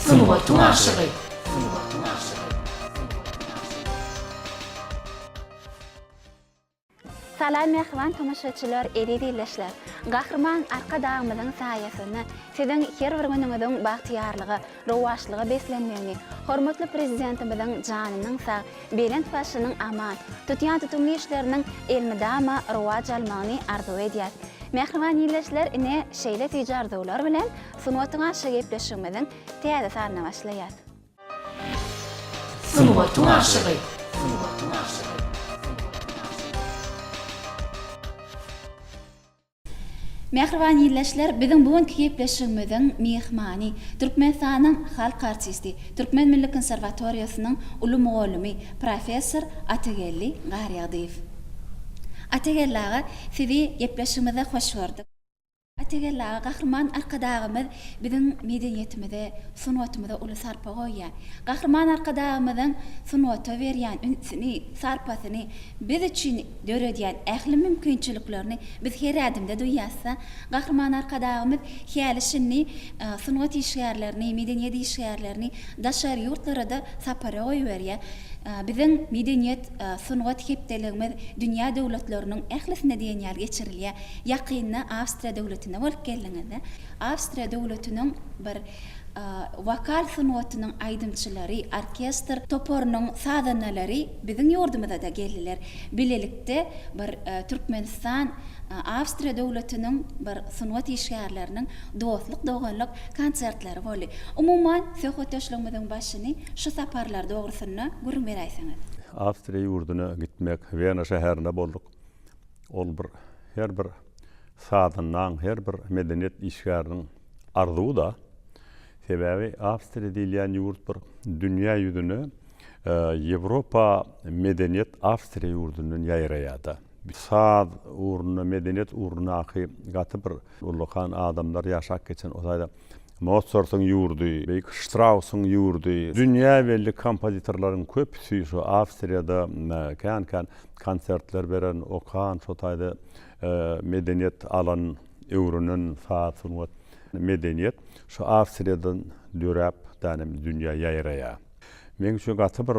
Sunuwatun aşığı. Salam mehman tomaşaçılar, edilişler. Gahrman arka dağımızın sayesinde sizin her bir gününüzün bahtiyarlığı, rovaşlığı beslenmeni, hormatlı prezidentimizin canının sağ, belent başının aman, tutyan tutumlu işlerinin elmidama rovac almağını arzu ediyat. Mehman iyileşler ne şeyle ticardılar bilen Sunuwatun aşığı yaplaşımızın teyze sarına başlayat. Sunuwatun aşığı. Mehriban iyleşler, bizim bugün kiyipleşimizin mehmani, Türkmenistan'ın halk artisti, Türkmen Milli Konservatoriyası'nın ulum oğlumi, Profesör Atagelli Garyagdiyev. Atagelli ağa, sizi yepleşimize hoş gördük. Atagelli ağa, Gahrman arkadağımız bizim medeniyetimize, sunuwatımıza ulu sarpa koyyan. Gahrman arkadağımızın sunuwata veriyen ünsini, sarpasını, biz için dörediyen ähli mümkünçülüklerini biz her adımda duyasa, Gahrman arkadağımız hiyalişini, sunuwat işgärlerini, medeniyet işgärlerini daşar yurtlara da sapara koyuveriyen. Bizim medeniyet sunuwat hepdeligimiz dünya devletlerinin ählisine diyen ýer geçirilýär. Ýakynda Awstriýa döwletine bolup geldiňizde, Awstriýa döwletiniň bir vokal sunuwatynyň aýdymçylary, orkestr toporunyň sadanalary biziň ýurdumyza da geldiler. Bilelikde bir Türkmenistan Awstriýa döwletiniň bir sunuwat işgärleriniň dostluk, doganlyk konsertlary boldy. Umumyň söhbetdeşligimiziň başyny şu saparlar dogrusyna görüň beräýsiňiz. Awstriýa ýurduna gitmek, Wiener şäherine bolduk. Ol her bir sadanyň, her bir medeniýet işgäriniň arzuwy da. Sebebi Awstriýa diýilýän ýurt bir dünýä ýüzüne Ýewropa medeniýet Awstriýa ýurdundan ýaýraýardy. Sad uruna, medeniýet uruna gaty bir ulukan adamlar ýaşap geçen otaýda Mozart'ın ýurdy, Beýik Strauss'un ýurdy. Dünýä belli kompozitorlaryň köpüsi şu Awstriýada kan konsertler beren, okan şotaýda medeniýet alan öwrünün saatsyny medeniýet şu Awstriýadan döräp danem dünýä ýaýraýar. Men şu gaty bir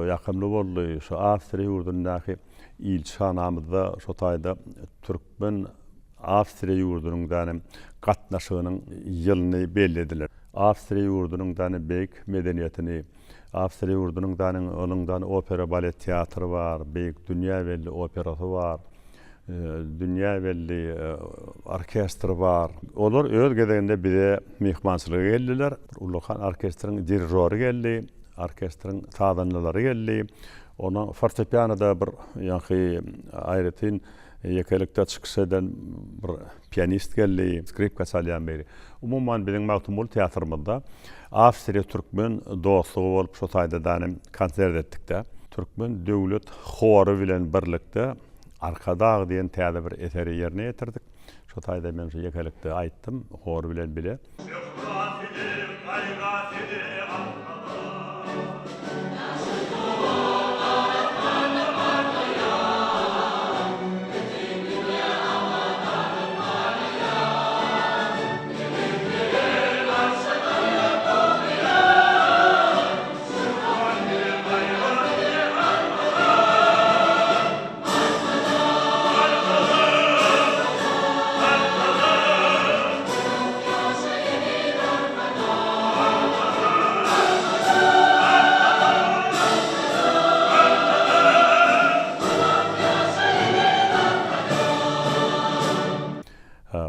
ýakymly boldy şu Awstriýa ýurdundaky ilçanamyzda şotaýda Türkmen Awstriýa ýurdunyň danem gatnaşygynyň ýylyny bellediler. Awstriýa ýurdunyň danem beýik medeniýetini, Awstriýa ýurdunyň danem onundan opera balet teatry bar, beýik dünýä belli operasy bar. Dünya belli orkestr var. Olar öz gedeginde bize mehmançylyga geldiler. Ulukan orkestrın dirijori geldi, orkestrın sadanlylary geldi. Ona fortepianoda bir ýa-ni aýratyn ýekelikde çykyş eden bir pianist geldi, skripka çalýan beri. Umumyň biziň Magtumul teatrymyzda Awstriýa Türkmen dostlugy bolup şo taýda danem konsert etdik-de. Türkmen döwlet hory bilen birlikde Arkadağ diyen täze bir eseri ýerine ýetirdik. Şo taýda men şu ýekelikde aýtdym, hor bilen bile.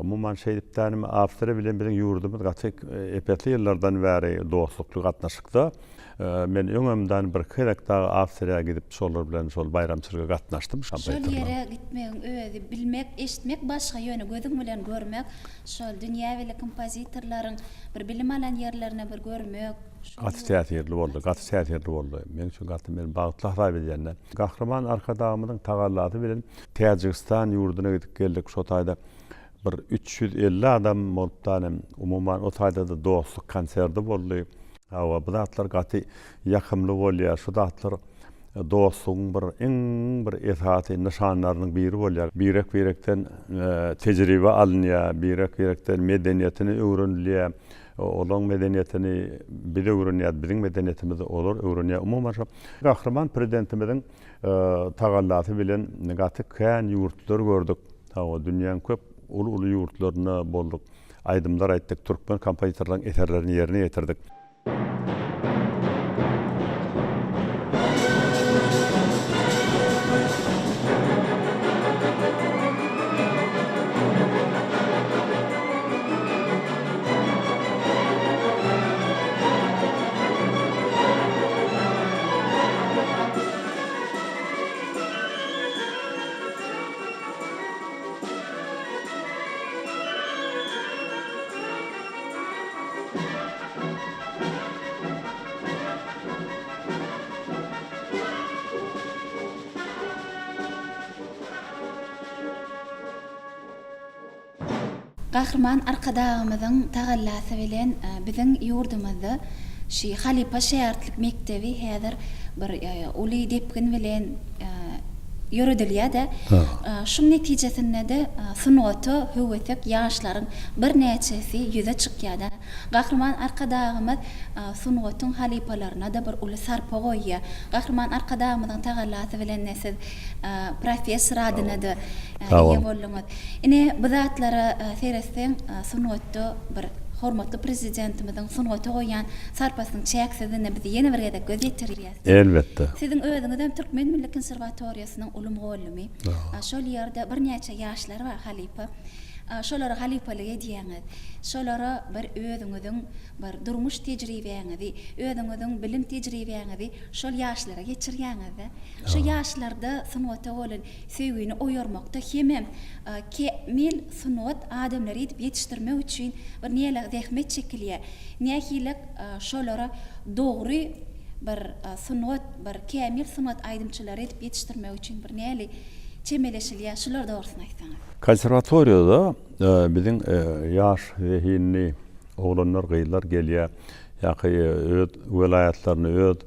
Umumyň şeýdipdanym Awstriýa bilen biziň ýurdumyz gaty epetli ýyllardan bäri dostlukly gatnaşykda. Men öňümden bir kerekde Awstriýa gidip şolar bilen şol bayramçylyga gatnaşdym. Şol ýere gitmegiň özi bilmek, eşitmek başga ýöne gözüň bilen görmek, şol dünýäwili kompozitorlaryň bir bilim alan ýerlerine bir görmek. Gaty täsirli boldy. Men şu gaty men bagtlaryp edýänden. Gahrman arkadağymyzyň tagallady bilen Täjikistan ýurduna gidip geldik şo taýda. Bir 350 adam bolup danem umumyň o taýda da dostluk konserti boldy. Hawa bu zatlar gaty ýakymly bolýar. Şu zatlar dostlugyň bir esasy nişanlarynyň biri bolýar. Birek-birekden tejribe alınýar, birek-birekden medeniýetini öwrenilýär. Olaň medeniýetini bir de öwrenýär, biziň medeniyetimiz olur, öwrenýär. Umumyň şu gahrman prezidentimizin tagallasy bilen negatyk kän ýurtlar gördük. Hawa dünýäniň köp uly ýurtlaryna bolduk. Aýdymlar aýtdyk, türkmen kompozitorlaryň eserlerini ýerine ýetirdik. Gahrman arkadağımızın tagallasy bilen biziň ýurdumyzda şi Halipa şähertlik mektebi häzir bir uly depgin bilen yürüdülýär-de. Şuň netijesinde de sunuwaty höwetlik ýaşlaryň bir näçesi ýüze çykýar-da. Gahrman arkadağımız sunuwatyň halipalaryna da bir uly sarpa goýýar. Gahrman arkadağımyzyň tagallasy bilen näsiz professor adyna da ýa bolýar. Ine bu zatlara seresden sunwatda bir hormatly prezidentimiziň sunwaty goýan sarpasyň çäksizine bizi ýene bir gede göz ýetirýär. Elbetde. Siziň özüňizden Türkmen Milli Konserwatoriýasynyň ulum goýumy. Şol ýerde bir näçe ýaşlar bar Halipa. Şolara halipalyk edýäňiz. Şolara bir özüňiziň bir durmuş tejribeňizi, özüňiziň bilim tejribeňizi şol ýaşlara geçirýäňiz. Şu ýaşlarda sunwaty bolan söýgüni oýarmakda hemem kemil sunwat adamlary edip ýetişdirmek üçin bir näle zähmet çekilýär. Nähili şolara dogry bir sunwat, bir kemil sunwat aýdymçylary edip ýetişdirmek üçin bir näle çemeleşilýär. Şular dogrusyny aýtsaňyz. Konservatoriýada biziň ýaş zehinli oglanlar, gyýlar gelýär. Ýa-ki öz welayatlaryny, öz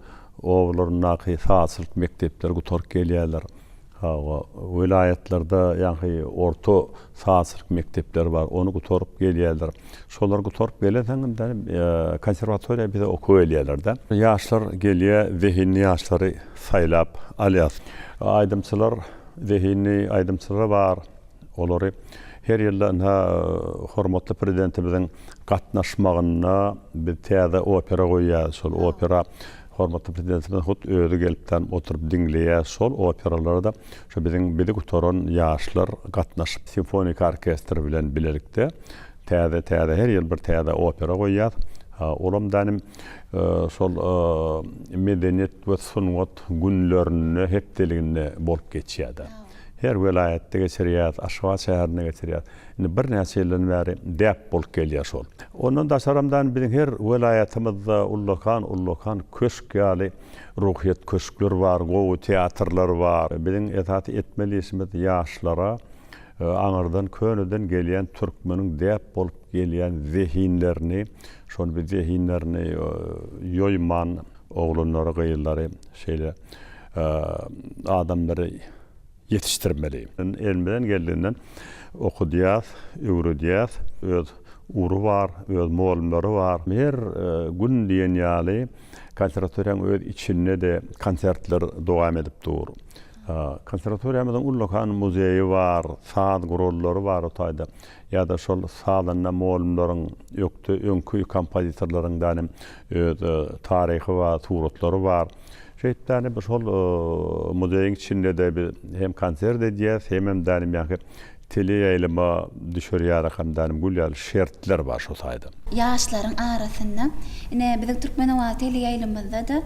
owlaryny saçylyk mektepler gutarıp gelýärler. Hawa welayatlarda ýa-ki orta saçylyk mektepler bar, onu gutarıp gelýärler. Şolar gutarıp gelýärden konservatoriýa bize okuw elýärler-de. Ýaşlar gelýär, zehinli ýaşlary saýlap alýar. Aýdymçylar, zehinli aýdymçylar bar. Olary her ýylda hormatly prezidentimiziň gatnaşmagyna bir täze opera goýýar. Şol opera hormatly prezidentimiz hut özü gelipden oturup dinleýär. Şol operalarda şu bizi gutaran ýaşlar gatnaşyp simfonik orkestr bilen bilelikde täze her ýyl bir täze opera goýýar. Olamdanym şol medeniýet we sunwat günlerini hepdeliginde bolup geçýär. Her welayatda geçirýär, Aşgabat şäherine geçirýär. Indi bir näçelerden bäri däp bolup gelýär şol. Ondan da saramdan biziň her welayatymyzda ullakan köşk ýaly ruhyat köşkler bar, gowy teatrlar bar. Biziň etat etmeliýisimiz ýaşlara aňyrdan könüden gelýän türkmeniň däp bolup gelýän zehinlerini, şol bir zehinlerini ýoýman oglanlary, gyýlary, şeýle adamlary yetiştirmeli. Elmeden geldiğinden okudiyaz, öwrediyaz, öz uru var, öz muallimleri var. Her gün diyen ýaly konservatoriýaň öz içinde de konsertler dowam edip dur. Konservatoriýamyzyň ullakan muzeyi var, saat gurullary var o taýda. Ýa-da şol saatynda muallimleriň ýokdy, öňkü kompozitorlaryň öz taryhy var, suratlary var. Şeýtdäni bir şol muzeyiň içinde de bir hem konsert edýär, hem danim ýa-ki teleýaýlama düşürýär, hem danim gülýär şertler bar şo taýda. Ýaşlaryň arasynda ine biziň türkmen teleýaýlamyzda da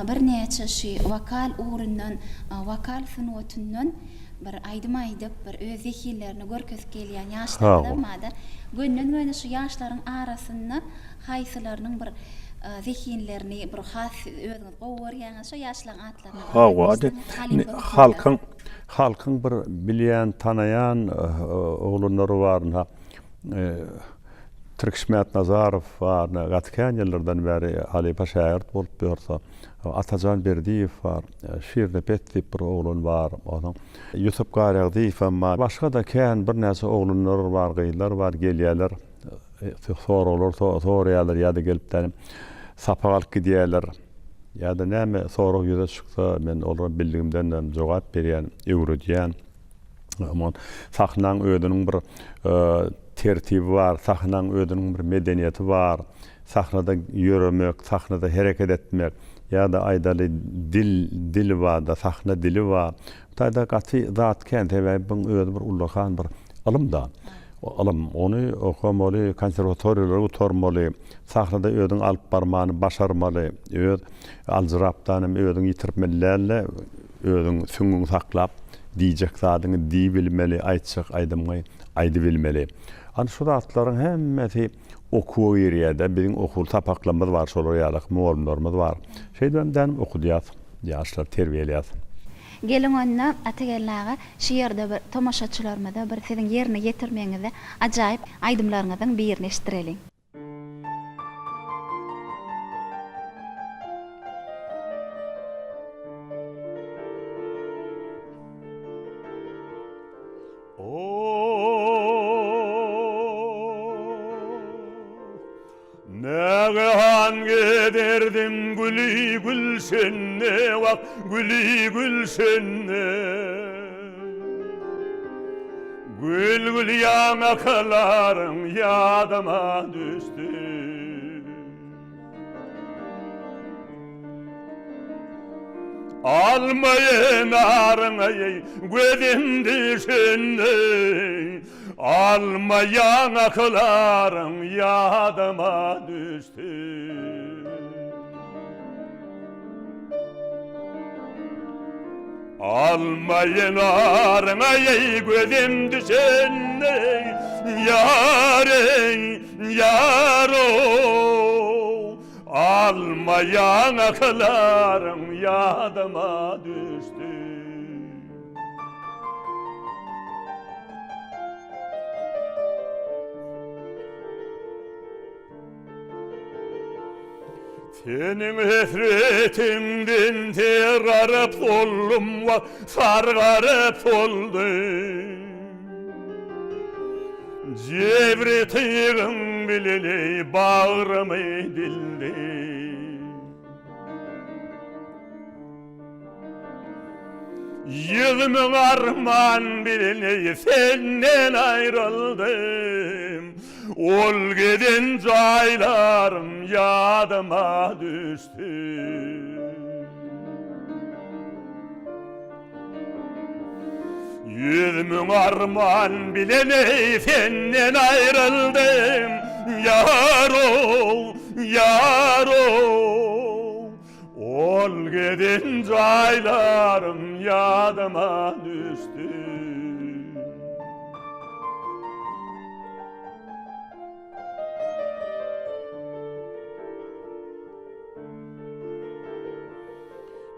bir näçe şi vokal urundan, vokal sunwatyndan bir aýdym bir öz zehillerini görkezip gelýän ýaşlar barda. Gönnen şu ýaşlaryň arasynda haýsylarynyň bir zihinlerini bir has özüňiz gowurýaňyz şu ýaşlaryň atlaryny. Halkyň bir bilýän, tanaýan oglanlary bar. Türkismet Nazarow var, gatkan ýyllardan bäri Halipa şähert bolup ýörse, Atajan Berdiýew var, şiirde petip bir oglan bar, onuň Ýusuf Garagdiýew var. Başga da kän bir näçe oglanlar bar, gyýlar bar, gelýärler, soralar, ýa-da gelipden sapalyk gidýärler. Ýa-da näme sorag ýüze çyksa men olara bildigimden jogap berýän, öwredýän. Aman sahnaň ödünün bir tertibi var, sahnaň ödünün bir medeniýeti var. Sahnada ýöremek, sahnada hereket etmek, ýa-da aýdaly dil var da, sahna dili var. Taýda gaty zat kente we bu özi bir ullahan bir alymda. O alym onu okamaly, konserwatoriýalara oturmaly, sahnada ödün alyp barmany başarmaly, öz aljyrapdan ödün ýitirmellerle ödün süňüňi saklap diýjek zadyny diýip bilmeli, aýtjak aýdymgy aýdy bilmeli. Ana şu zatlaryň hemmesi okuw ýerinde biziň okul tapaklamaz var, şolar ýalyk muallimlerimiz var. Şeýdenden okudýar, ýaşlar terbiýelýär. Gelin önüne Atagellaga şiýerde bir tomaşaçylarymyza bir siziň ýerine getirmeňizde ajaýyp aýdymlaryňyzdan birini eşitdireliň. Derdim gülü gülşenne vak gülü gülşenne gül gül yanaklarım yadıma düştü almayın arınayı gözüm düşünne almayan aklarım yadıma düştü almayın arınayı gözüm düşünne yarın yaro almayan aklarım yadıma düştü senin hasretinden terarıp oldum va sargarıp oldum Cevretim bileli bağrımı dildi Yılmın arman bileli senden ayrıldım Ol giden caylarım yadıma düştü Yüzümün arman bileni senden ayrıldım Yaro, yaro Ol giden caylarım yadıma düştü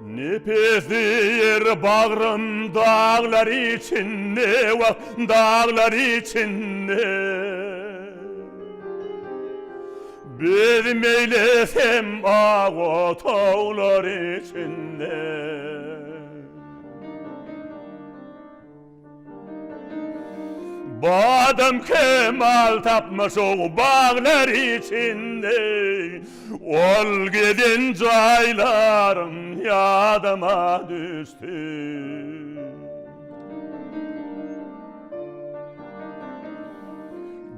Nefesdir bağrım dağlar içinde, dağlar içinde Bizim eylesem ağa tağlar içinde Badem kemal tapmış o bağlar içinde Ol gidin caylarım yadıma düştü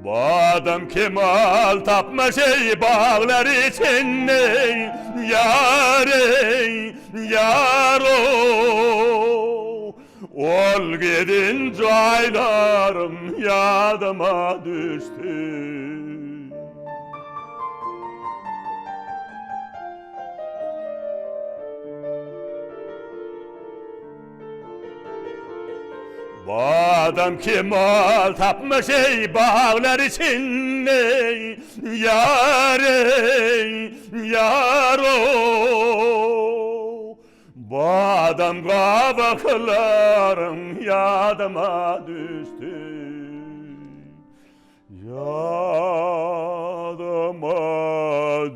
Badem kemal tapmış ey bağlar içinde Yare, yaro Ol gidin caylarım yadıma düştü Badem kemal tapmış ey bağlar içinde Yare, yaro Badem kabaklarım yadıma düştü Yadıma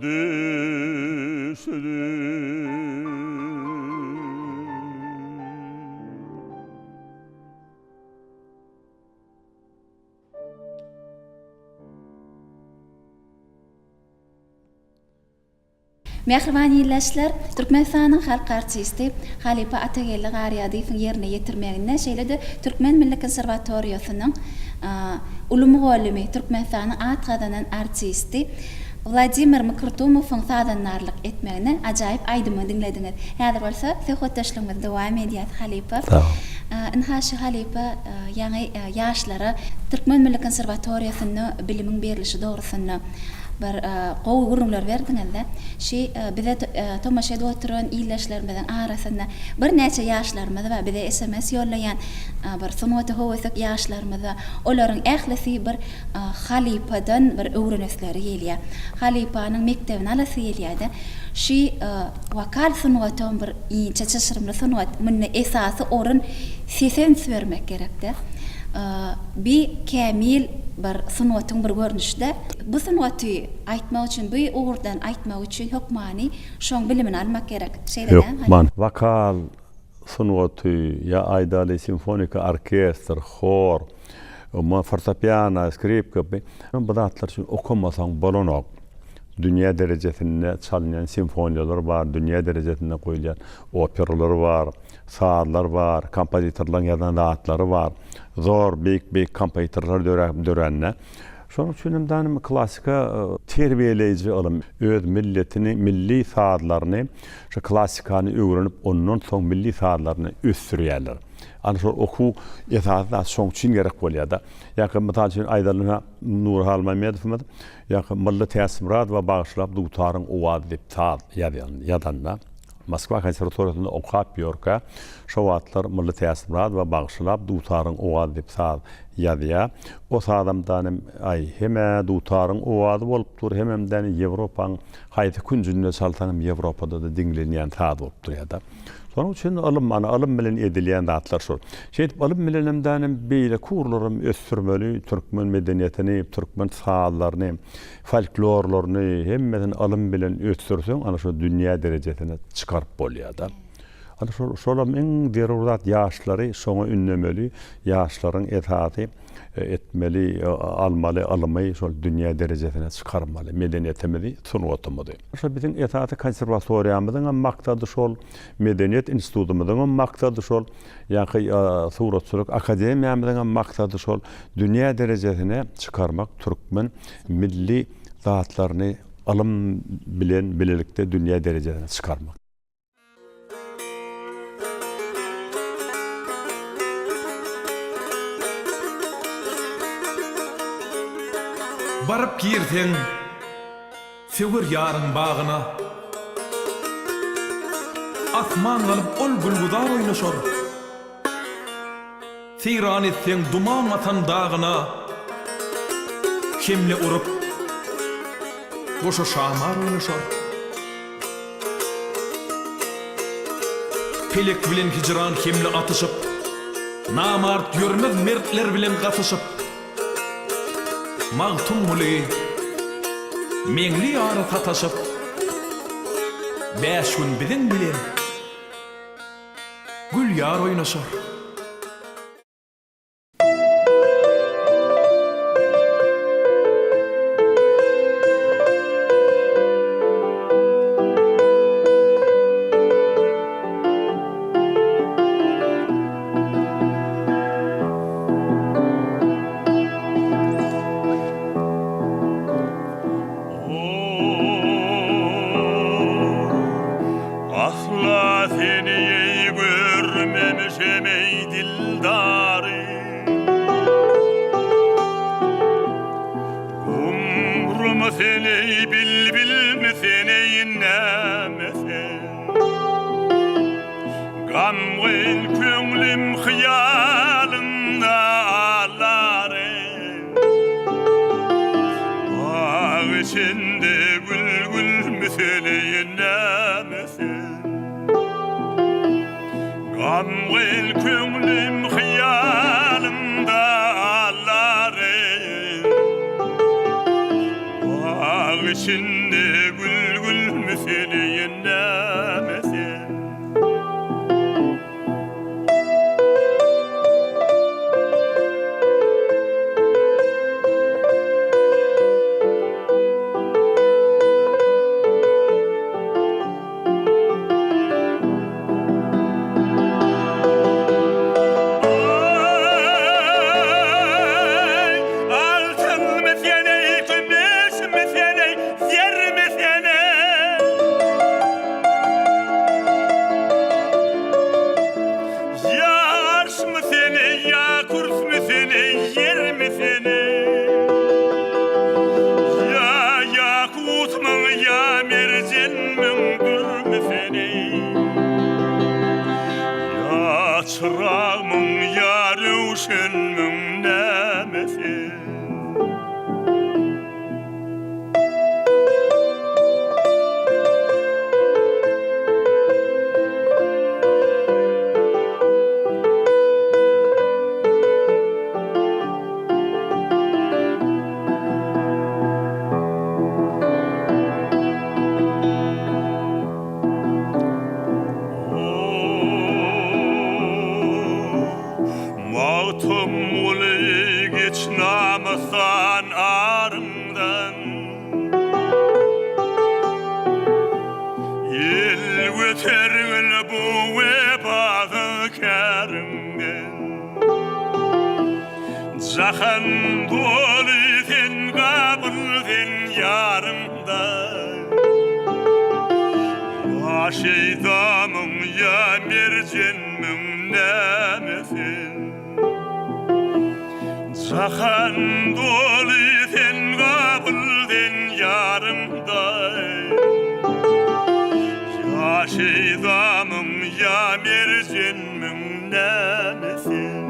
düştü Mehriban ýyllaşlar, Türkmenistanyň halk artisti Halipa Atagelli Garyadiýewiň ýerine ýetirmeginde şeýle-de Türkmen Milli Konserwatoriýasynyň ulumgolymy Türkmenistanyň at gadanan artisti Vladimir Mikrtumowyň sadanlarlyk etmegine ajaýyp aýdymy dinlediňiz. Häzir bolsa söhbetdeşligimiz dowam edýär Halipa. Inhaşy Halipa ýa-ni ýaşlara Türkmen Milli Konserwatoriýasyny bilimiň berilişi dogrusyny bir gowy gurullar berdiňizde. Bize tomaşa edip oturan ýyllaşlarymyzyň arasynda bir näçe ýaşlarymyz we bize SMS ýollaýan bir sunuwata howasyk ýaşlarymyz olaryň ählisi bir Halipadan bir öwrenekleri gelýär. Halipanyň mektebini alasy gelýärdi. Wakal sunuwatyn bir ýyňça çyşyrymly sunuwat munny esasy orun sesens bermek gerekdir. Bir kämil bir sunuwatyň bir görnüşde bu sunuwaty aýtmak üçin bu ugurdan aýtmak üçin hökmany şoň bilimini almak gerek. Hökman wakal sunuwaty ya aýdaly simfonika orkestr, hor, fortepiano, skripka bu zatlar üçin okamasaň bolanok. Dünya derejesinde çalınan simfoniyalar var, dünya derejesinde koyulan operalar var, saatlar var, kompozitorlaryň ýazan zaatlary var. Zor, büyük kompozitorlar döränne. Şonuň üçin hem klasika terbiýeleýiji ilim, öz milletini, milli saatlaryny, şu klasikany öwrenip, ondan soň milli saatlaryny ösdürýärler. Ana şol oku esasy şoň üçin gerek bolýar-da. Ýa-ki mysal üçin Aýdalyna Nurhal Mamedowmy ýa-ki Milli Täsmirat we bagyşlap dugtaryň owaz dip ýadanna. Moskva konservatoriýasynda okap ýörkä, şo wagtlar Milli Täsmirat we bagyşlap dugtaryň owaz dip ýadýar. O sadamdan heme dugtaryň owazy bolup dur, hemden Ýewropanyň haýsy künjünde çalsaňam Ýewropada da dinlenýän tad bolup durýar-da. Şonuň üçin alym bilen edilýän zatlar şol. Şeýdip alym bilen hemden beýle kurlarym ösdürmeli, türkmen medeniýetini, türkmen saatlaryny, folklorlaryny hemmeden alym bilen ösdürseň, ana şo dünýä derejesine çykaryp bolýar-da. Ana şolam eň derurdat ýaşlary şoňa ünlemeli, ýaşlaryň etaty etmeli, almaly, almy şol dünýä derejesine çykarmaly, medeniýetimizi sunuwatmaly. Şo biziň etaty konserwatoriýamyzyň maksady şol, medeniýet institutumyzyň maksady şol, ýa-ki suratçylyk akademiýamyzyň maksady şol, dünýä derejesine çykarmak, türkmen milli zatlaryny alym bilen bilelikde dünýä derejesine çykarmak. Barıp girsen sevir yarın bağına, asman alıp ol gülgudar oynaşor. Seyran etsen duman atan dağına, kemle urup boşa şamar oynaşor. Pelek bilen hicran kemle atışıp, namart görmez mertler bilen gatışıp, Mağtum muli, meňli ara tataşyp, 5 gün bilen bilen, gül ýar oynaşar. Cahan dolu sen kabul sen yarımda Ya şeytamın ya mercenmin nemesin Cahan dolu sen kabul sen yarımda Ya şeytamın ya mercenmin nemesin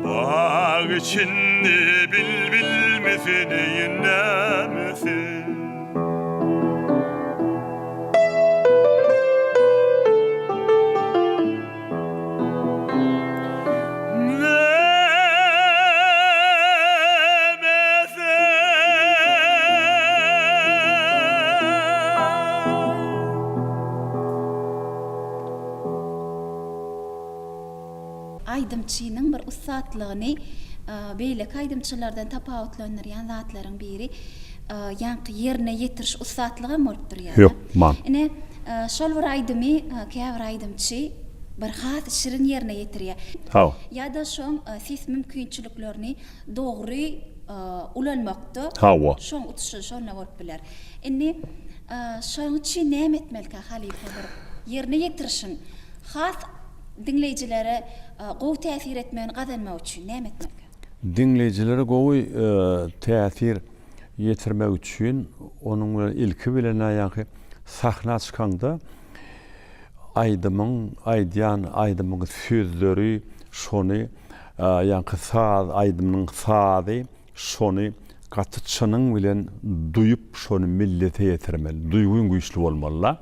Bağ içinde bilmesin nemesin Aydımçının bir ustatlığını beylek aydımçılardan tapavutlanıryan zatların biri yankı yerine yetiriş ustatlığı bolup duruyor. Yok, man. Ine şol bir aydımı käbir aydımçı bir has şirin yerine yetiriyor. Haw. Ya da şoň siz mümkinçiliklerini doğru ulanmakda. Hawa. Şoň utuşy şoňla bolup biler. Ine şoň üçin näme etmelkä halife bir yerine yetirişin has dinleyicilere gowy täsir etmeni gazanmak üçin näme etmelkä? Dinleyicilere gowy täsir yetirmek üçin onuň bilen ilki bilen aýaky sahna çykanda aydymyň aydymyň sözleri şonu ýa-ni saz aydymyň sazy şonu gatyçynyň bilen duyup şonu millete yetirmeli. Duyguň güýçli bolmaly.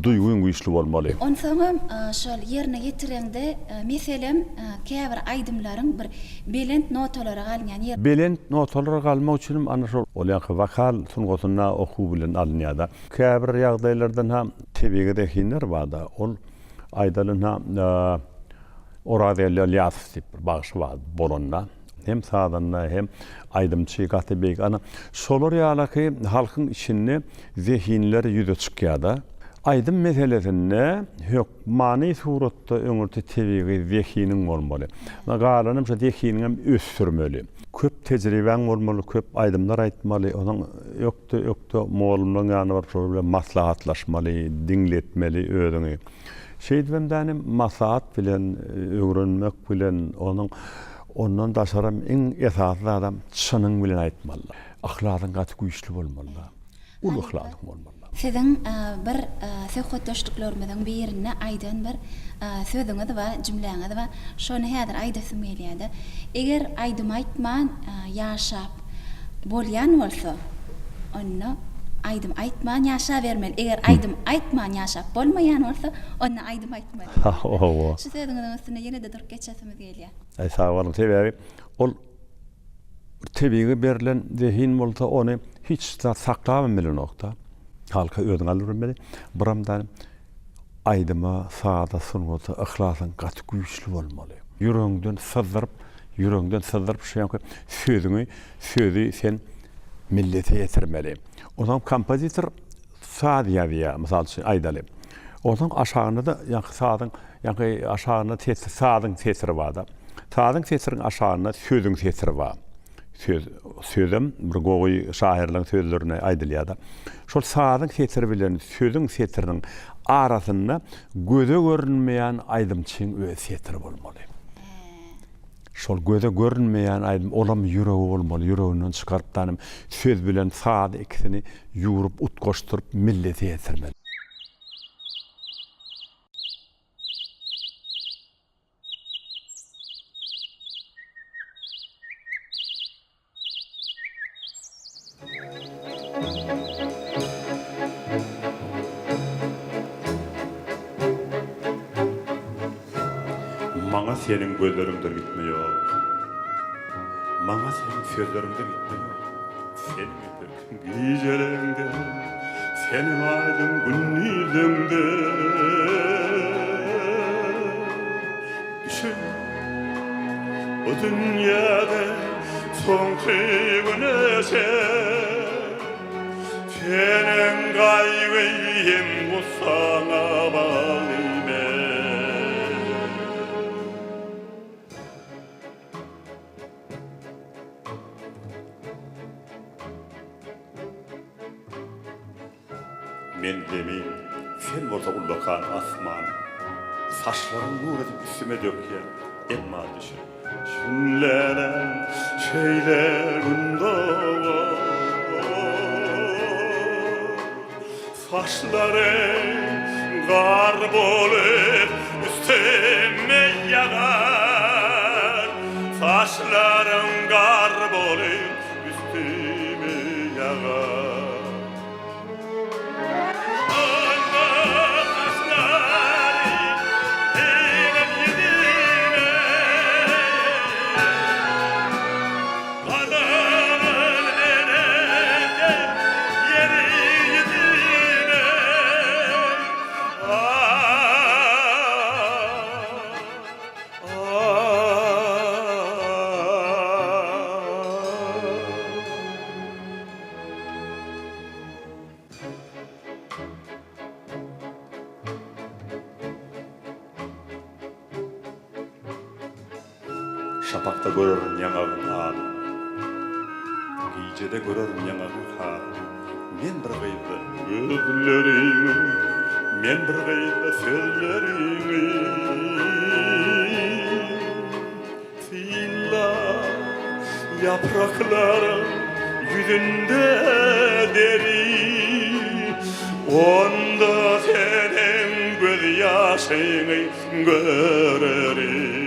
Duyguň güýçli bolmaly. Onsoňam şol yerine yetirende meselem käbir aydymlaryň bir belent notalara galýan yer. Belent notalara galmak üçin ana şol ýa-ni vokal sungatyna okuw bilen alınýar. Käbir ýagdaýlardan ham tebege dehinler barda. Ol aýdalyň orada ýalyas diýip bir bagyşy bar bolanda. Hem sadanna hem aydymçy gatybek ana şolar ýalaky halkyň içinde zehinler ýüze çykýar. Aydym meselesinde mani suratda öňürde tebigi zehiniň bolmaly. Galanym şu zehiniň hem ösürmeli. Köp tejribeň bolmaly, köp aydymlar aýtmaly, onuň ýokda moğolumlaryň ýanyna barıp şol bilen maslahatlaşmaly, diňletmeli öňüňi. Şeýdibem maslahat bilen öwrenmek bilen ondan daşaram iň esasly adam çynyň bilen aýtmaly. Ahlakyň gaty güýçli bolmaly. Ul ahlakyň bolmaly. Sizin bir söhbetdeşliklerimizden birine aýdan bir sözüňiz we jümleňiz we şonu häzir aýdasym gelýärdi. Eger aýdym aýtman ýaşap bolýan bolsa, onu aýdym aýtman ýaşap bermeli. Eger aýdym aýtman ýaşap bolmaýan bolsa, onu aýdym aýtmaly. Şu sözüňiziň üstüne ýene de durup geçesimiz gelýär. Sağ olun sebäbi ol tebigi berilen zehin bolsa onu hiç da saklamamaly nokta. Halka ödün alırmeli. Buramdan aydyma, saada sunmaty, ihlasyn gaty güýçli bolmaly. Yüreğinden sızdyryp sözü sen millete yetirmeli. Ondan kompozitor saad ýazýar, mysal üçin aýdaly. Ondan aşagyna da aşagyna sadyň tesiri bar. Sadyň tesiriň aşagyna sözüň tesiri bar. Sözüm bir gowy şairliň sözlerine aýdylýar. Şol sadyň tesiri bilen sözüň tesiriniň arasynda göze görünmeýän aýdymçyň öz tesiri bolmaly. Şol göze görünmeýän aýdym olam ýüregi bolmaly. Ýüreginden çykaryp tanym söz bilen sady ikisini ýurup utgoşdurup millete yetirmeli. Maňa senin gözleriňden gitmeýär. Maňa senin sözleriňden gitmeýär. Senin gecelerimde senin aydın günlüğünde düşün bu dünyada son kıyımınese senin kaygıyım bu sana bağlıyım. Men demeyin, sen orada ullakan asman, saçların nur edip üstüme döküyor, emma düşün. Şunlenen şeylerinde saçları karbolup üstüme yağar, saçların karbolup üstüme yağar. Şapakta görürüm yanağın ağrı, gecede görürüm yanağın ağrı. Men bir gıyda gözlerini, men bir gıyda sözlerini. Silla yaprakların yüzünde deri, onda senin göz yaşını görerim.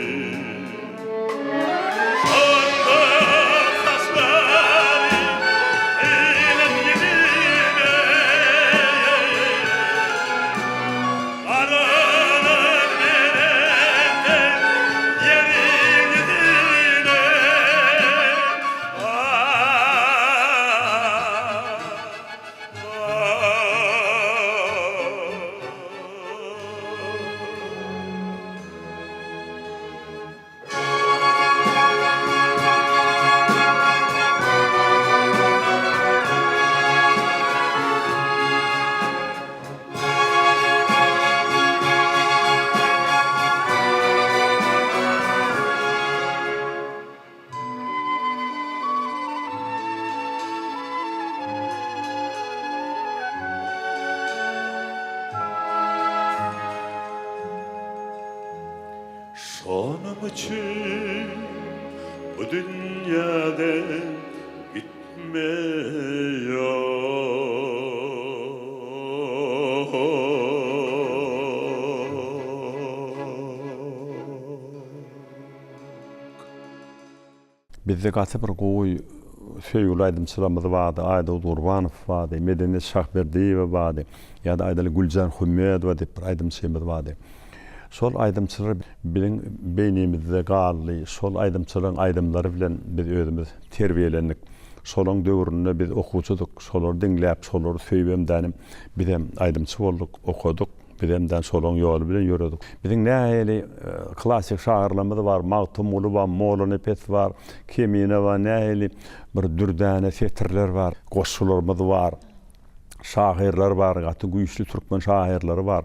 Sonum için bu dünyada Bizde gatı bir goy söýgülaydım sıramız vardı, Aýda Gurbanov vardı, Medeniyet Şahberdiýew vardı, ya da Aýdaly Güljan Hümmedowa diýip bir aýdymçymyz vardı. Sol aýdymçylar bilen beýnimizde galdy, sol aýdymçylaryň aýdymlary bilen biz özümiz terbiýelendik. Solaň döwründe biz okuwçyduk, solary dinläp, solary söýbemdänim, biz hem aýdymçy bolduk, okuduk. Bizden solon yolu bilen yürüdük. Bizim nähili klasik şairlerimiz var, Magtum Ulu var, Molla Nepet var, Kemine var, nähili bir dürdäne fetirler var, goşçularymız var, şairler var, gaty güýçlü türkmen şairleri var.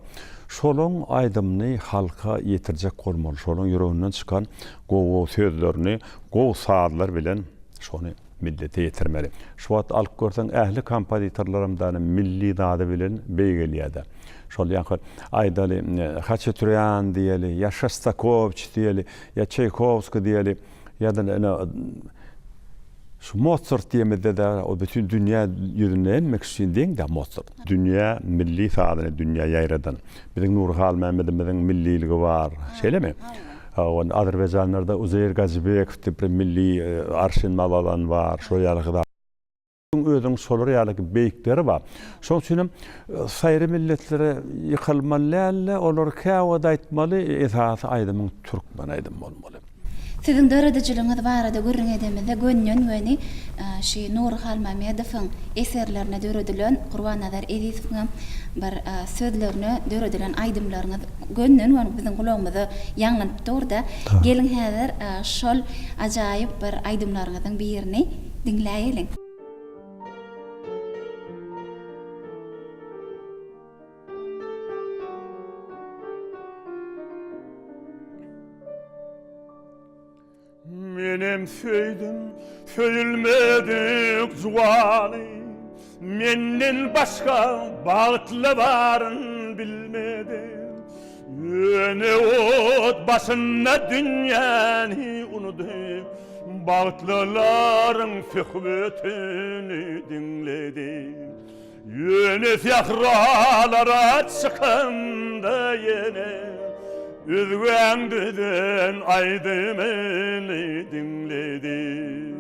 Solon aýdymny halka ýetirjek bolmaly, solon ýüreginden çykan gowy sözlerini, gowy saatlar bilen şonu millete ýetirmeli. Şu wagt alyp görseň ähli kompozitorlarymdan milli dady bilen beýgelýärdi. Şol ýa-da Aýdaly Haçatüryan diýeli, ýa Shostakovich diýeli, ýa Çaykovski diýeli, ýa-da şu Mozart diýmede o bütün dünýä ýüzüne enmek üçin deň Mozart. Dünýä milli sadyny dünýä ýaýradan. Biziň Nurhal Mämmedimiziň milliligi bar. Şeýlemi? Oň Azerbaýjanlarda Uzeyr Gazibekov diýip milli arşin malalan bar. Şo ýaly özüň solar ýaly beýikleri bar. Şoň üçin saýry milletlere ýykylmaly, olar käwada aýtmaly, esasy aýdymyň türkmen aýdym bolmaly. Sizin dörediciliginiz barada görüň edemizde gönnün göni şi Nur Halmamedow'un eserlerine döredilen Gurban Nazar Edisow'un bir sözlerine döredilen aydymlaryňyz gönnün göni biziň gulagymyzy ýaňlanyp durda. Gelin häzir şol ajaýyp bir aydymlaryňyzyň birini dinläýelim. Menem söydim, söyülmedik zuwany, menden başka bagtly baryn bilmedim. Ýöne ot başyna dünýäni unudyp, bagtlylaryň söhbetini dinledim. Ýöne sahralara çykanda ýene Üzgündüden aydymyny dinledim.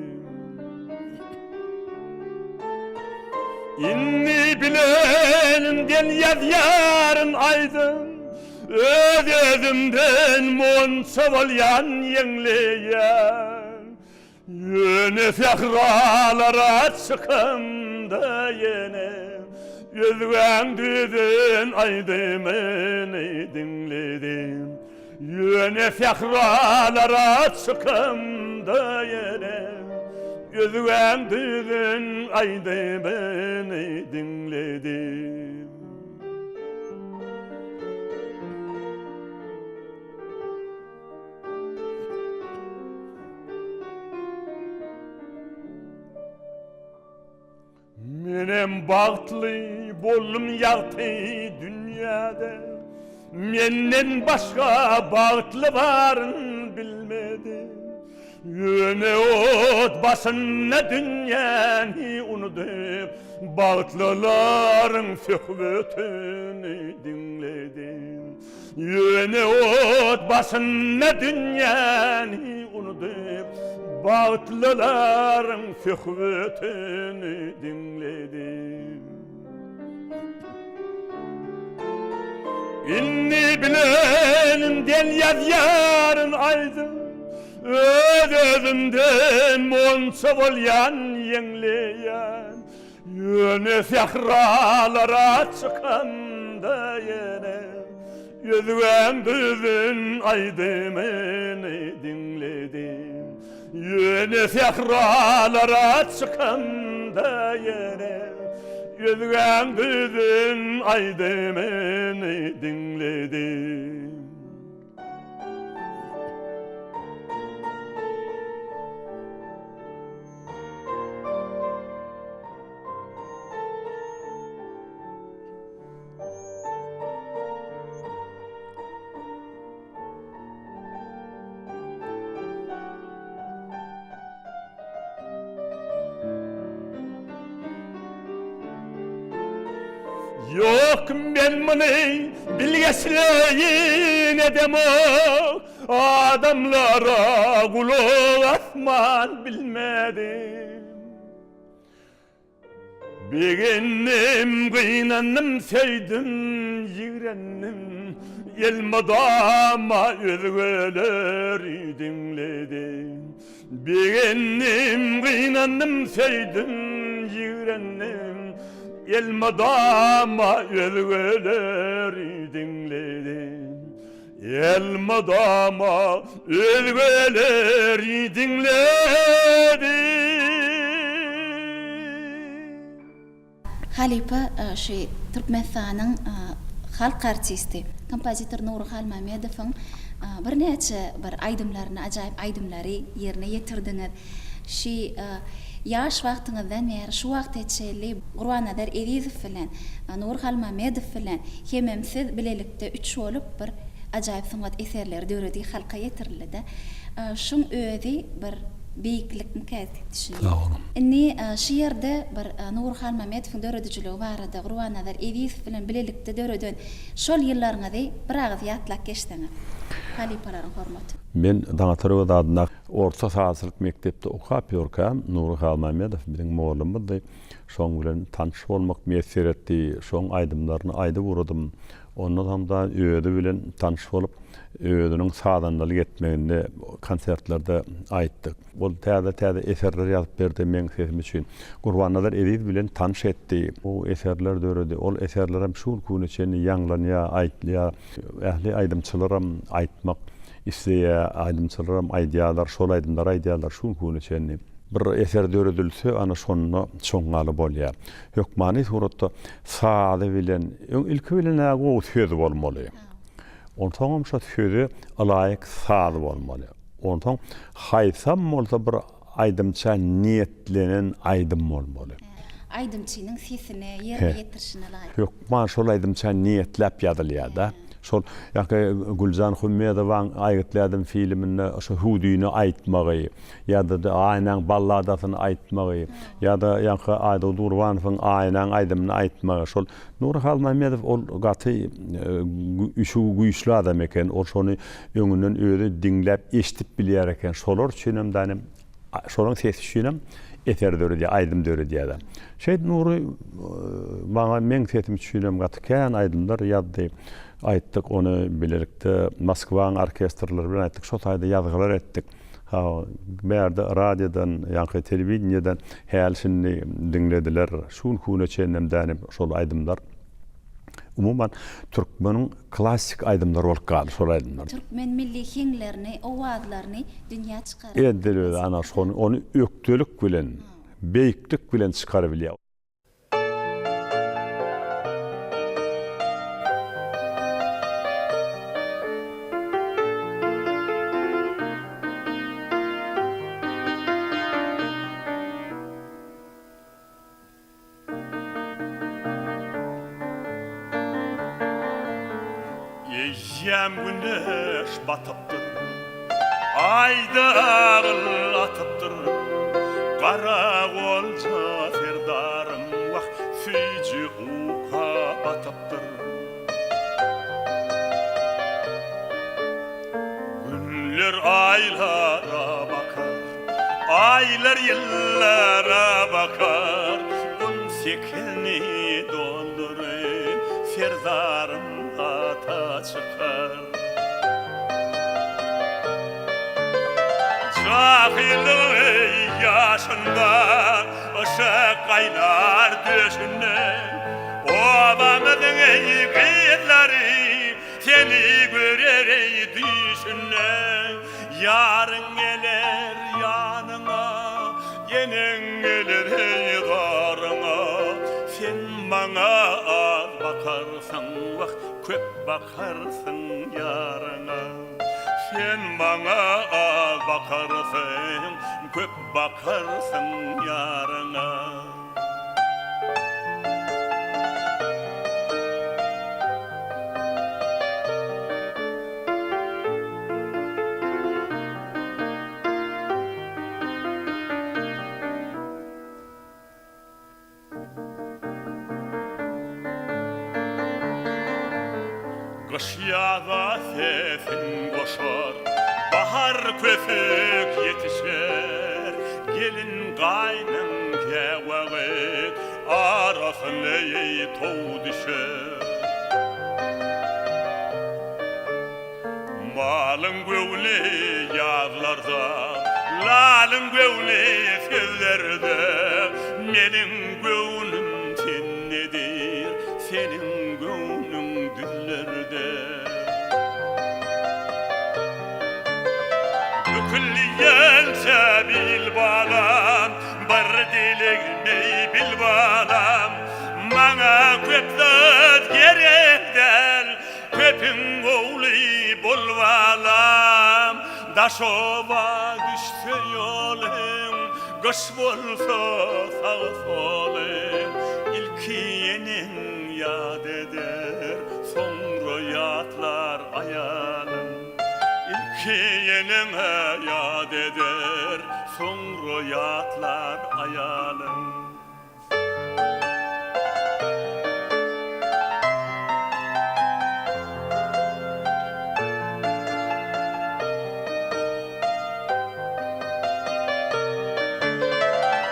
İnni bilenimden ýazýaryn aydym, öz özümden monça bolýan ýeňleýär. Ýöne sahralara çykanda ýene Üzgündüden aydymyny dinledim. Ýöne sahralara çykanda ýene Üzgündüden aydymyny dinledim. Menem bagtly boldum ýagty dünýäde, menden başga bagtly baryn bilmedim. Ýöne ot başyna dünýäni unudyp, bagtlylaryň söhbetini dinledim. Ýöne ot başyna dünýäni unudyp, bagtlylaryň söhbetini dinledim. Inni bilenimden ýazýaryn aydym, öz özümden monça bolýan ýeňleýär. Ýöne sahralara çykanda ýene Üzgündüden aydymyny dinledim. Ýöne sahralara çykanda ýene Üzgündüden aydymyny dinledim. Yok men muny bilgesleyin edemo, adamlara kulak asman bilmedim. Beginnim gynannym söýdüm ýigrennim, elmadama özgeleri dinledim. Beginnim gynannym söýdüm ýigrennim, elmadama özgeleri dinledim. Elmadama özgeleri dinledim. Halipa şey Türkmenistanyň halk artisti, kompozitor Nur Halmamedow'un bir neçe bir aydymlaryny, ajaýyp aydymlary ýerine ýetirdiňiz. Şi yaş wagtyňyzdan beri şu wagt etçeli Gurban Nazar Edisow bilen Nur Halmamedow bilen hemem siz bilelikde üç bolup bir ajaýyp sanat eserleri döredi halka ýetirildi. Şuň özi bir beýiklik mükayet etýär. Inni şu ýerde bir Nur Halmamedow'un döredijiligi barada Gurban Nazar Edisow bilen bilelikde döreden şol ýyllaryňyzy bir agyz ýatlap geçdiňiz. Halipalaryň hormaty. Men Daňatyrok adyna orta saatlyk mektepde okap ýörkam. Nur Halmamedow biziň mollumyzdy. Şoň bilen tanış bolmak meser etdi. Şoň aydymlaryny aýdy buradym. Ondan hem da öýüdi bilen tanış bolup öýüdüniň sadandalyk etmeginde konsertlerde aýtdyk. Ol täze eserler ýazyp berdi meň sesim üçin. Gurbannazar Ediz bilen tanış etdi. O eserler döredi. Ol eserler hem şul kuneçeni ýanglanýa, aýtlaýa, ähli aýdymçylaram aýtmak isleýä, aýdymçylaram aýdýalar, şol aýdymlar aýdýalar şul kuneçeni. Bir eser döredilse ana şonuna çoňaly bolýar. Hökmany suratda saady bilen ilki bilen o söz bolmaly. Ondan şo sözi alaýyk saady bolmaly. Ondan haýsam bolsa bir aýdymça niýetlenen aýdym bolmaly. Aýdymçynyň sesine ýerine ýetirişine laýyk. Hökman şol aýdymça niýetlep ýadylýar da. Şol Gülzan Hummedowaň aýgytladyň filminde şo hudyny aýtmagy ýa-da aýnaň balladasyny aýtmagy ýa-da Aýda Durwanowyň aýnaň aýdymyny aýtmagy şol Nurhal Mammedow ol gaty şu güýçli adam eken, ol şonu öňünden öýde dinläp eşitip bilýär eken. Şolar üçin hem şolaryň sesi üçin eser döredi, aýdym döredi adam. Nuri bana meň sesim üçin gatykän aýdymlar ýazdy. Aýtdyk onu bilerikde Moskwaň orkestrlary bilen aýtdyk, şo taýda ýazgylar etdik. Berde radiodan, ýa-da telewiziýadan hälisini dinlediler. Şul kuneçenemden şol aýdymlar. Umuman türkmeniň klassik aýdymlary bolup galdy şol aýdymlar. Türkmen milli hinglerini, owazlaryny dünýä çykaryp. Edilýär ana şonu onu ökdelik bilen, beýiklik bilen çykaryp bilýär. Eýýäm güneş batypdyr, aýda agyl atypdyr, gara bolsa serdarym wak süýji uka batypdyr. Günler aýlara bakar, aýlar ýyllara bakar, gün sekini dolduryp serdarym ata çıkar. Cahilliği yaşında ışık kaynar döşünde, obamızın kızları seni görer düşünde. Yarın gelir yanına, yenin gelir darına, sen bana az bakarsan vak köp bakarsın yarına. Sen bana az bakarsın, köp bakarsın yarına. Kış yağda sesin koşar, bahar köpük yetişer, gelin kaynım kevağıt, arasını toğ düşer. Malın göğlü yazlarda, lalın göğlü sözlerde, benim göğlüm sen nedir, senin göğlün dillerde. Yükleyelse bil balam, bar diligmeyi bil balam, bana köptet gerekler, köpün oğlu bol balam. Daşova düşse yolun, kış bolsa sağ solun, ilkiyenin yad eder, sonra yatlar ayalım. İlkiyenin yad eder, sonra yatlar ayalım.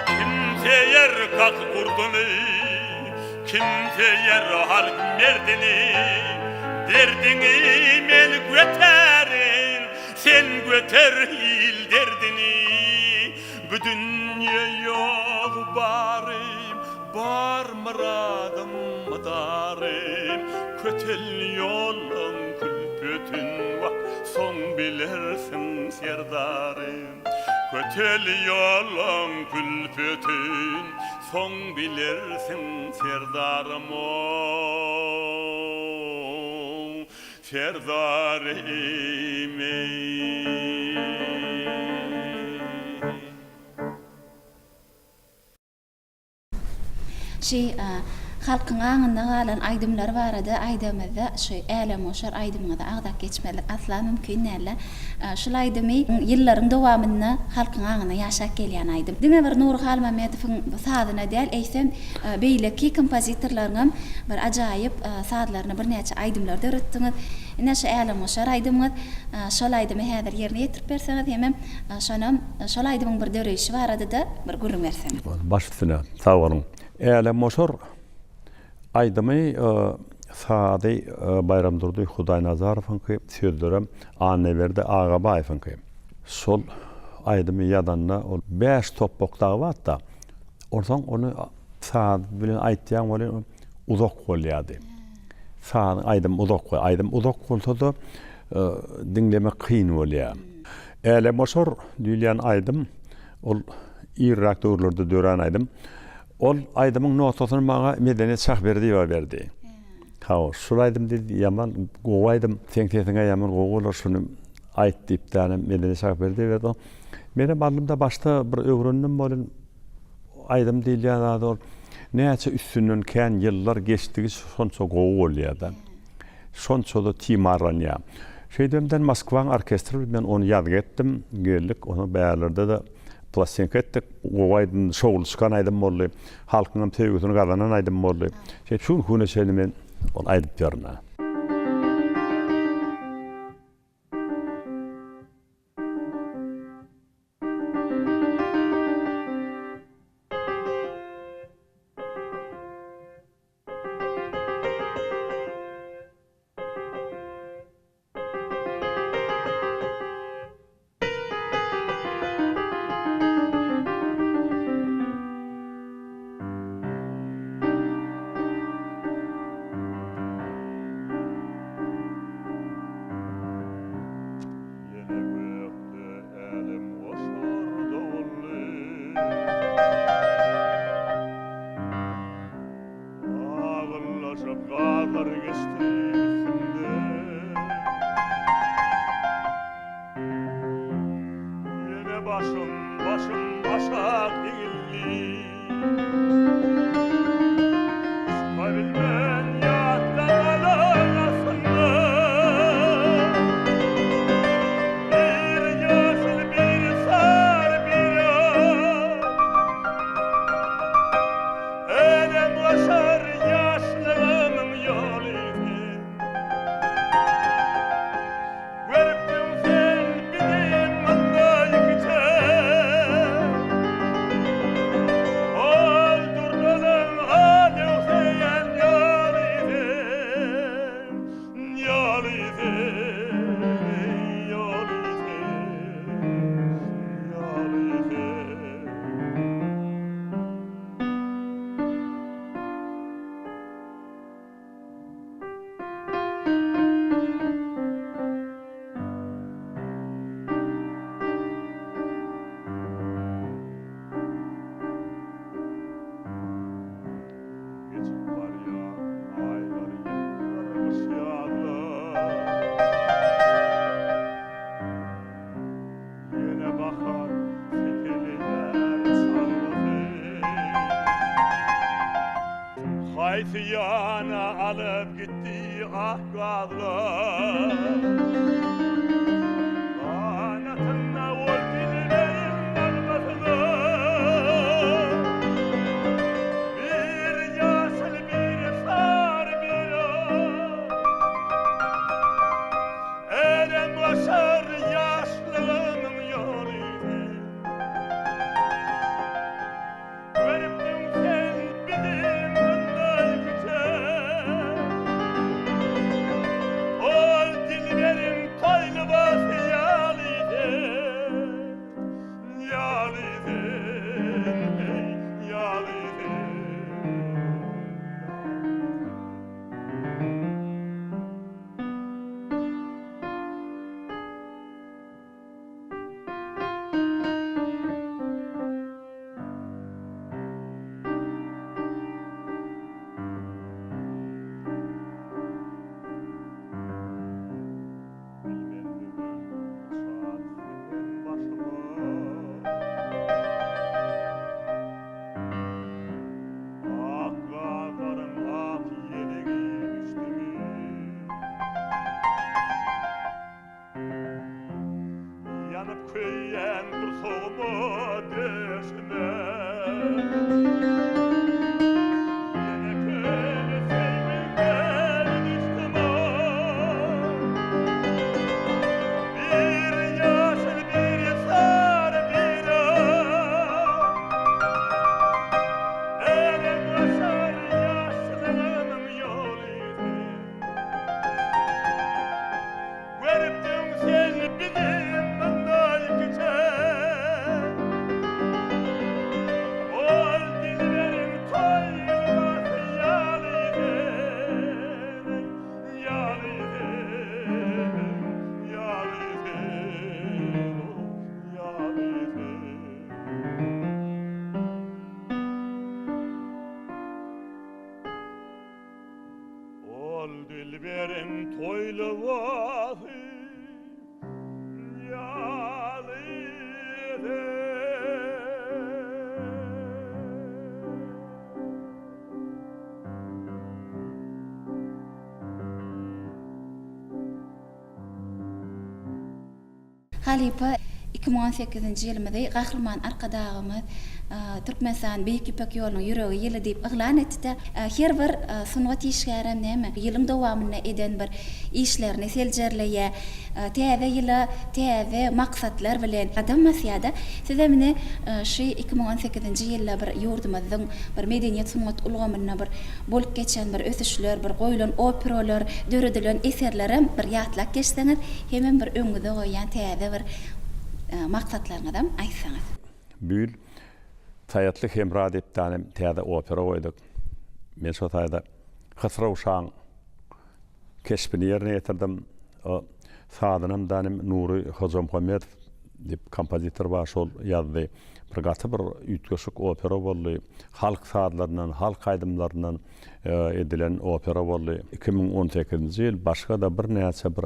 Kimse yer kalk kurdunu, kimse yer halk merdini, Derdini men göterin, sen göter il derdini. Bu dünya yol barim, bar muradım mıdarım. Kötel yolun külpütün vak, son bilirsin serdarım. Kötel yolun külpütün, son bilirsin serdarım o. Serdarım halkın ağında galan aydımlar barada aydamada elem oşar aydımda ağda geçmeler asla mümkün näle. Şol aydymy ýyllaryň dowamynda halkyň ağına ýaşap gelýän aydym. Diňe bir Nur Halmamedowyň sadyna däl eýsem beýleki kompozitorlaryň bir ajaýyp sadlaryny bir näçe aydymlarda öğretdiňiz. Näşe elem oşar aydymyz şol aydymy häzir ýerine ýetirip berseňiz hemem şol aydymyň bir döreýişi barada da bir gurrun berseňiz. Başlysyna sag bolun. Elem oşar aydymy sady Bayram Durduy Hudaý Nazarowyň sözlerem Anneberdi Ağabaýewiň. Sol aydymy ýadanna ol 5 topbokdagy batda. Ortaň onu sad bilen aýtýan bolan uzak bolýardy. Sad aydym uzak bolsa-da dinlemek kyn bolýar. Elem oşar diýilýän aydym ol Irak döwürlerde dören aydym. Ol aydymyň notasyny maňa medeniýet şahberdi berdi. Şol aydym dedi ýaman gowaydym, teňteňe ýaman gowalar şunu aýt diýip dänem medeniýet şahberdi berdi. Mene balymda başda bir öwrendim bolan aydym diýilýän ol näçe üstünden kän ýyllar geçdigi şonça gowy bolýar. Şonça da timarlanýar. Şeýdemden Moskwaň orkestri bilen onu ýad etdim, geldik onu bäýerlerde de plastinka ettik, owaydyn şowul çykan aydym boldy, halkyň tebütüni gazanan aydym boldy. Şol hune şeýle men ol aýdyp bermä. Başım başak eğildi. Kabilmen yatlanmalar arasında bir yeşil bir sarı bir ak. Elem başar yaşlığımın yolunu. Veriptim sen benim manday gıcak. Haytiyana alıp gitti ahgazlar. Anatınla ol dilerim olmasına. Bir yaşıl bir sarı bir ak. Elem başar yaşlığımın yolunu. Veriptim sen benim Toma desme Ol dilberim toylu vahi yalıydı. Halipa 2018-nji ýylymyzda gahrman arkadagymyz Türkmenistan Büyük İpek Ýolunyň ýüregi ýyly diýip yglan etdi. Her bir sungat işgärem näme? Ýylyň dowamyna eden bir işlerini seljerleýe, täze ýyla täze maksatlar bilen adam masýada. Size mine şu 2018-nji ýylda bir ýurdumyzyň bir medeniýet sungat ulgamyna bir bolup geçen bir ösüşler, bir goýulan operalar, döredilen eserlerim bir ýatlak geçseňiz, hemen bir öňüňizde goýan täze bir maksatlaryňyzdan aýtsaňyz. Bül Tayatlı hemra deyip tanem täze opera oýdyk. Men şo taýda Hysra uşaň keşbini ýerine ýetirdim. Sadanam danem Nuri Hozam Muhammed dip kompozitor bar şol ýazdy. Bir gaty bir üýtgeşik opera boldy. Halk sadlaryndan, halk aýdymlaryndan edilen opera boldy. 2018-nji ýyl başga da bir näçe bir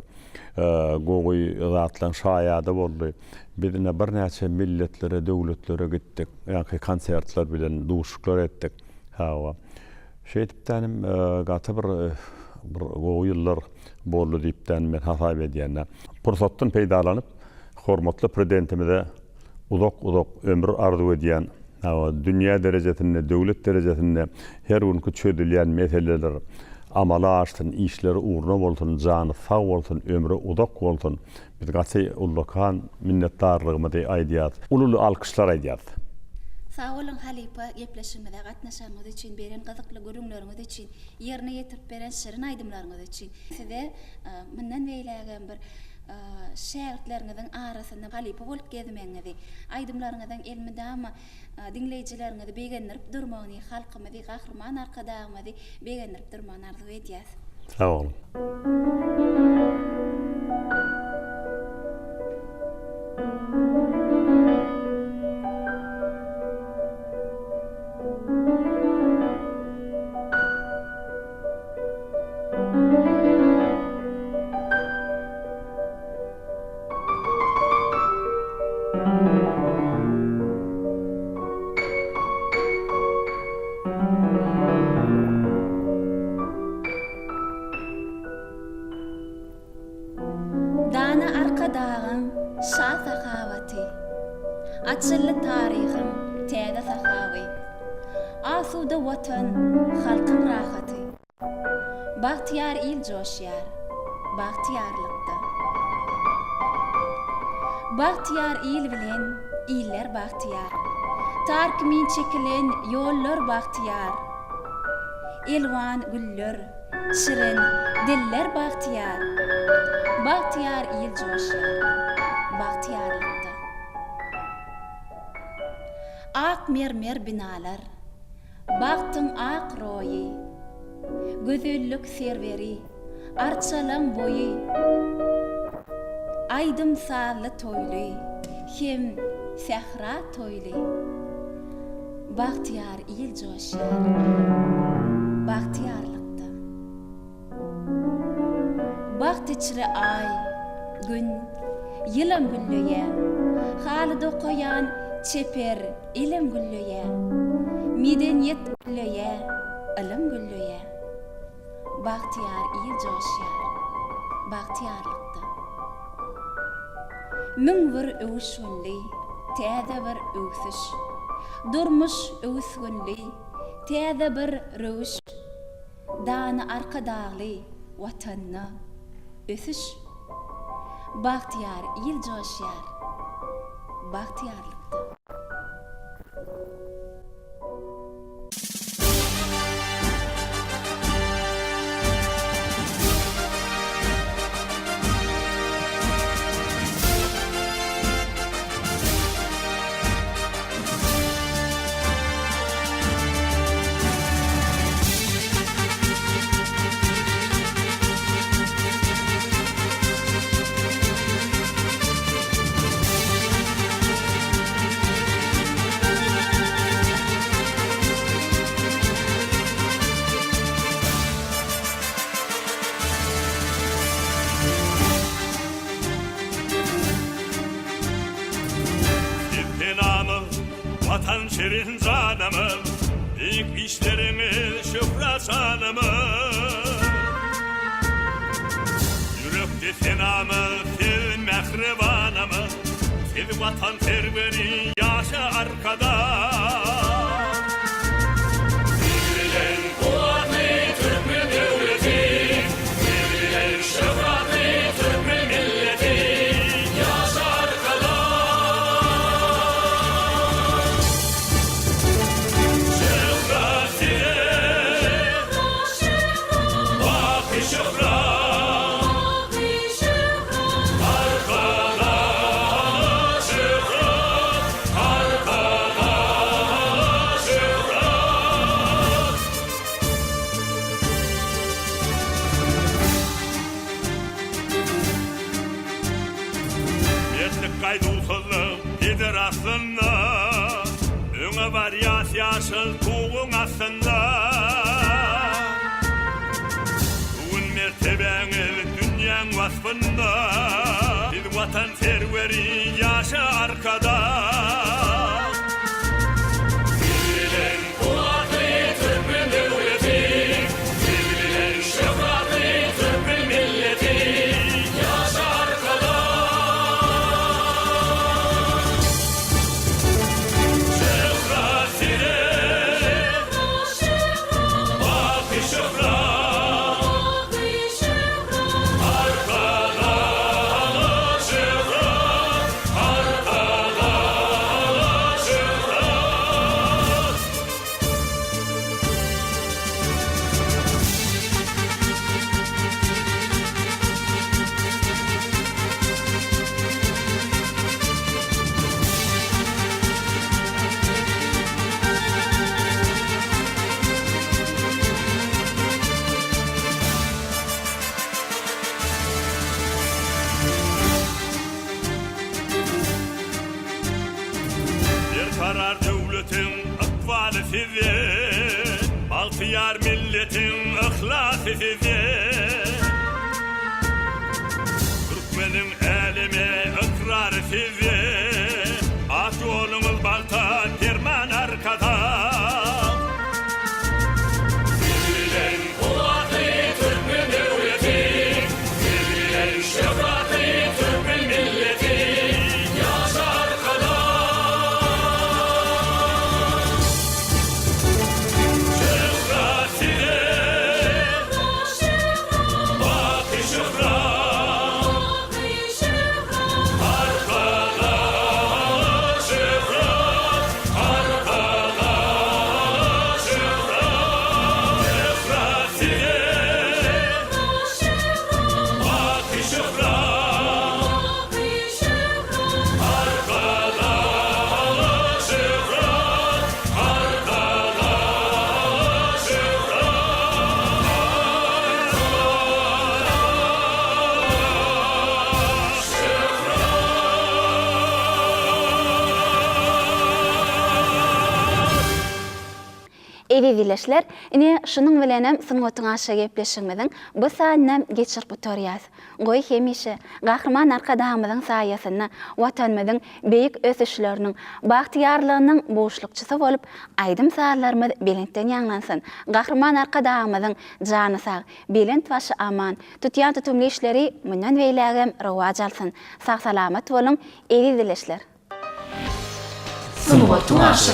gowy zatlan şaýady boldy. Bizne bir näçe milletlere, döwletlere gitdik. Ýa-ni konsertler bilen duşuklar etdik. Hawa. Şeýdipdenim gaty bir gowy ýyllar boldy diýipden men hasap edýänler. Pursatdan peýdalanyp, hormatly prezidentimize uzak ömür arzu edýän, dünýä derejesinde, döwlet derejesinde her günkü çödülýän meseleler amala aşdyn, işleri uğruna bolsun, jany sag bolsun, ömrü uzak bolsun. Biz gaty ullakan minnetdarlygymyzy aýdýar. Ululu alkyşlar aýdýar. Sağ olun Halipa, gepleşimizde gatnaşanyňyz üçin, beren gyzykly görüňleriňiz üçin, ýerine ýetirip beren şirin aýdymlaryňyz üçin. Size mundan beýlägen bir şähertleriňiziň arasynda Halipa bolup gezmeňizi, aýdymlaryňyzdan elmidama dinleýijileriňizi begendirip durmagyny, halkymyzy, gahrman arkadagymyzy begendirip durmagyny arzu edýäs. Sağ olun. Dana arkadağın şa sahawaty, açyly taryhyň täze sahawy, asuda watan halkyň rahaty, bagtyar il joşýar, bagtyarlykda. Bagtyar il bilen iller bagtyar, tarkymin çekilen ýollar bagtyar, elwan güller, şirin diller bagtyar. Bagtyar il joşýar, bagtyarlykda. Ak mermer binalar, bagtyň ak roýy, gözellük serweri, arçalan boýy. Aýdym sarly toýly, hem sahra toýly. Bagtyar il joşýar, bagtyarlykda. Baht içre ay, gün, yılam güllüye, halıda koyan çeper ilim güllüye, medeniyet güllüye, ilim güllüye. Bagtyar il joşýar, bagtyarlykda. Müň bir öwüşünli, täze bir öwsüş. Durmuş öwsgünli, täze bir röwüş. Dany arka dagly, watanyna ösüş. Bahtiyar il joşýar. Bahtiyarlykda. Vatan şerin canımız, büyük işlerimiz şöhret sanımız. Yürekte senamız, siz mehribanımız, siz vatan serveri yaşa arkada. Sizlerin kuvveti Türkmen devleti, sizlerin şöhreti Türkmen milleti, yaşa arkada. Kaydulsuzluk gider aslında, öňe var ýaşaşyl tuğun aslında. Bugün mertebeňiz dünýäň wasfynda, biz watan serweri ýaşa arkada. Sizlerin kuvveti Türkmen devleti, sizlerin şöhreti Türkmen milleti, ýaşa arkada. Karar devletin ıkbalı size, Baltiyar milletin ıhlası size. Türkmenin elime ıkrarı size, ak yolunuz balta derman arkada. Sizlerin kuvveti Türkmen devleti, sizlerin şöhreti Türkmen milleti, yaşa arkada. Evi dileşler, ine şunun bilenem syňwatyn aşa gepleşigimiziň bu saatynam geçirip oturýas. Goý hemişe gahrman arkadaşymyzyň saýasyna watanymyzyň beýik ösüşleriniň, bagtyarlygynyň boşlukçysy bolup, aýdym saatlarymyz belentden ýanglansyn. Gahrman arkadaşymyzyň jany sag, belent başy aman, tutýan tutumly işleri mundan beýlägem rowaj alsyn. Sag salamat bolun, evi dileşler. ummatın aşığı.